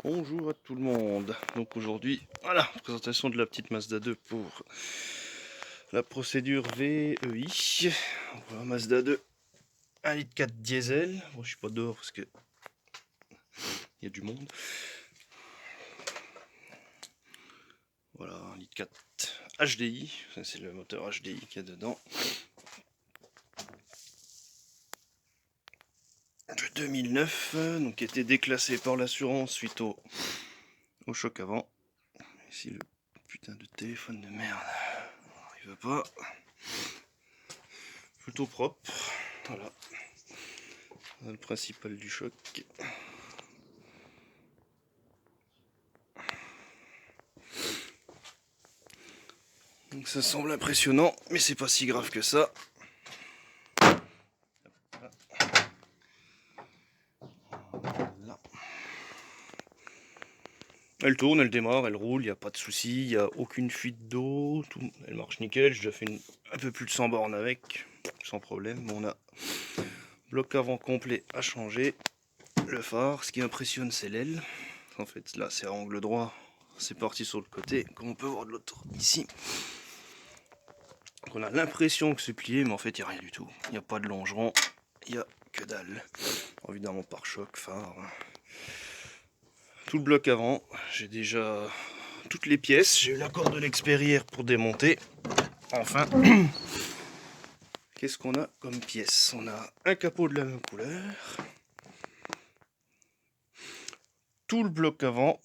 Bonjour à tout le monde. Donc aujourd'hui, voilà, présentation de la petite Mazda 2 pour la procédure VEI. Voilà, Mazda 2, 1,4 litre diesel. Bon, je suis pas dehors parce que il y a du monde. Voilà, 1,4 litre HDI. Ça, c'est le moteur HDI qu'il y a dedans. De 2009, donc qui a été déclassé par l'assurance suite au choc avant. Ici le putain de téléphone de merde, il veut pas. Plutôt propre, voilà. Le principal du choc. Donc ça semble impressionnant, mais c'est pas si grave que ça. Là. Elle tourne, elle démarre, elle roule, il n'y a pas de souci, il n'y a aucune fuite d'eau, elle marche nickel. J'ai déjà fait un peu plus de 100 bornes avec, sans problème. On a bloc avant complet à changer, le phare. Ce qui impressionne, c'est l'aile. En fait, là, c'est à angle droit, c'est parti sur le côté, comme on peut voir de l'autre ici. Donc on a l'impression que c'est plié, mais en fait, il n'y a rien du tout. Il n'y a pas de longeron, il n'y a que dalle. Évidemment, pare-choc, phare. Tout le bloc avant, j'ai déjà toutes les pièces. J'ai eu l'accord de l'expérière pour démonter. Enfin, qu'est-ce qu'on a comme pièces? On a un capot de la même couleur. Tout le bloc avant.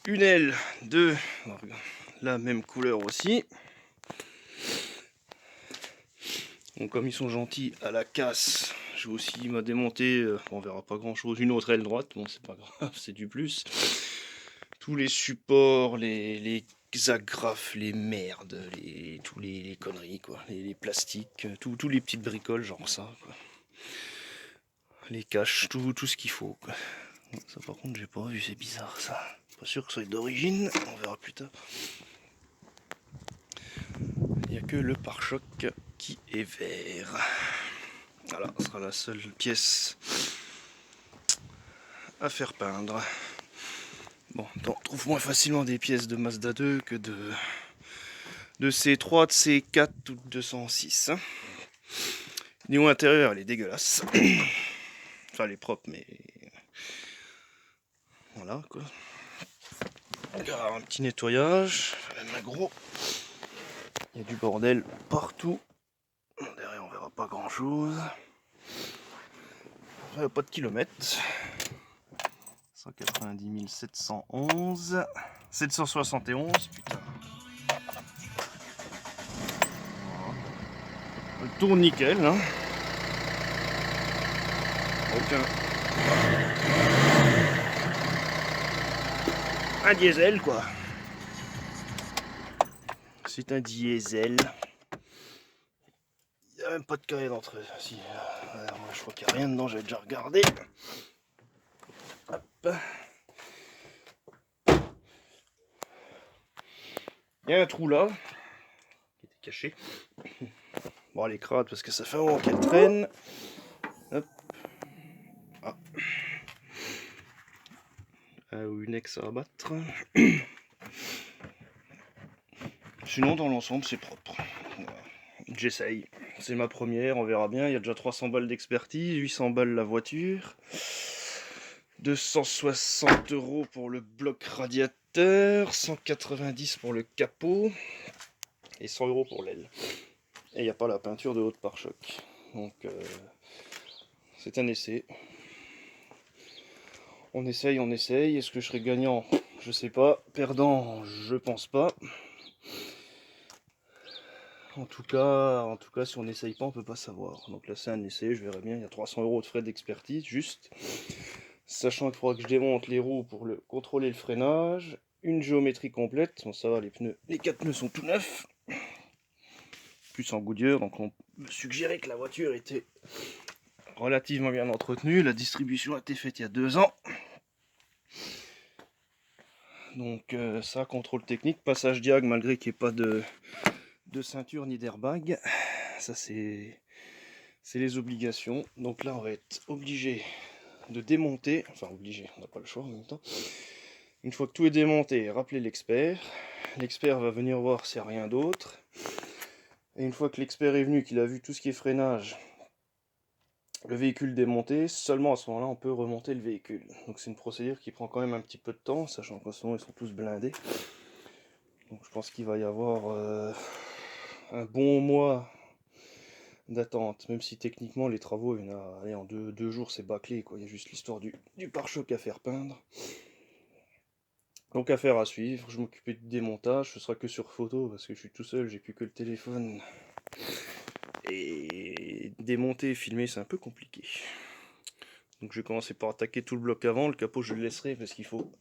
Une aile de la même couleur aussi. Donc comme ils sont gentils à la casse, j'ai aussi m'a démonté, on verra pas grand chose, une autre aile droite, bon c'est pas grave, c'est du plus. Tous les supports, les agrafes, les merdes, tous les conneries quoi, les plastiques, tous les petites bricoles genre ça quoi. Les caches, tout ce qu'il faut quoi. Ça par contre j'ai pas vu, c'est bizarre ça. Pas sûr que ce soit d'origine, on verra plus tard. Il n'y a que le pare-choc qui est vert. Voilà, ce sera la seule pièce à faire peindre. Bon, on trouve moins facilement des pièces de Mazda 2 que de C3, de C4 ou de 206. Niveau intérieur, elle est dégueulasse. Enfin, elle est propre, mais voilà quoi. Alors, un petit nettoyage, même un gros. Il y a du bordel partout. Derrière, on verra pas grand chose. Pas de kilomètres. 190 711. 771, putain. Elle tourne nickel, hein. Aucun. Un diesel, quoi. C'est un diesel. Il n'y a même pas de carré d'entrée. Si. Alors, je crois qu'il n'y a rien dedans, j'avais déjà regardé. Hop. Il y a un trou là, qui était caché. Bon, elle est crade parce que ça fait un moment qu'elle traîne. Hop. Ah. Une ex à abattre. Sinon, dans l'ensemble, c'est propre. Voilà. J'essaye. C'est ma première, on verra bien. Il y a déjà 300 balles d'expertise, 800 balles la voiture. 260 € pour le bloc radiateur, 190 pour le capot et 100 € pour l'aile. Et il n'y a pas la peinture de haute pare-choc. Donc c'est un essai. On essaye, on essaye. Est-ce que je serai gagnant? Je sais pas. Perdant, je pense pas. En tout cas, si on n'essaye pas, on peut pas savoir. Donc là, c'est un essai, je verrai bien. Il y a 300 € de frais d'expertise, juste. Sachant qu'il faudra que je démonte les roues pour contrôler le freinage. Une géométrie complète. Bon, ça va, les 4 pneus sont tout neufs. Plus en Goodyear, donc on me suggérait que la voiture était relativement bien entretenue. La distribution a été faite il y a 2 ans. Donc ça, contrôle technique, passage diag malgré qu'il n'y ait pas de ceinture ni d'airbag. Ça c'est C'est les obligations. Donc là, on va être obligé de démonter. Enfin, obligé, on n'a pas le choix en même temps. Une fois que tout est démonté, rappelez l'expert. L'expert va venir voir s'il n'y a rien d'autre. Et une fois que l'expert est venu, qu'il a vu tout ce qui est freinage, le véhicule démonté, seulement à ce moment-là, on peut remonter le véhicule. Donc c'est une procédure qui prend quand même un petit peu de temps, sachant qu'en ce moment, ils sont tous blindés. Donc je pense qu'il va y avoir un bon mois d'attente, même si techniquement les travaux, il y en a, allez, en deux jours c'est bâclé, quoi. Il y a juste l'histoire du pare-choc à faire peindre. Donc affaire à suivre, je m'occupe du démontage, ce sera que sur photo parce que je suis tout seul, j'ai plus que le téléphone. Et démonter et filmer c'est un peu compliqué. Donc je vais commencer par attaquer tout le bloc avant, le capot je le laisserai parce qu'il faut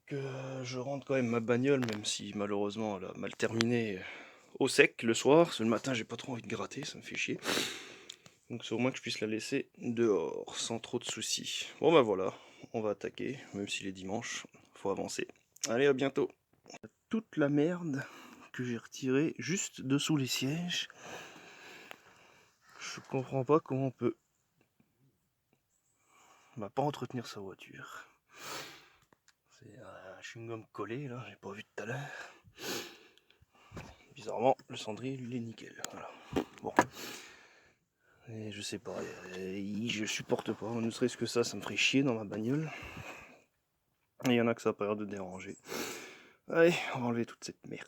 que je rentre quand même ma bagnole, même si malheureusement elle a mal terminé au sec le soir, parce que le matin j'ai pas trop envie de gratter, ça me fait chier. Donc c'est au moins que je puisse la laisser dehors, sans trop de soucis. Bon bah voilà, on va attaquer, même s'il est dimanche, faut avancer. Allez, à bientôt. Toute la merde que j'ai retirée juste dessous les sièges. Je comprends pas comment on peut pas entretenir sa voiture. C'est un chewing-gum collé là, j'ai pas vu tout à l'heure. Bizarrement, le cendrier lui est nickel. Voilà. Bon. Et je sais pas, je supporte pas, ne serait-ce que ça me ferait chier dans ma bagnole. Et il y en a que ça a pas l'air de déranger. Allez, on va enlever toute cette merde.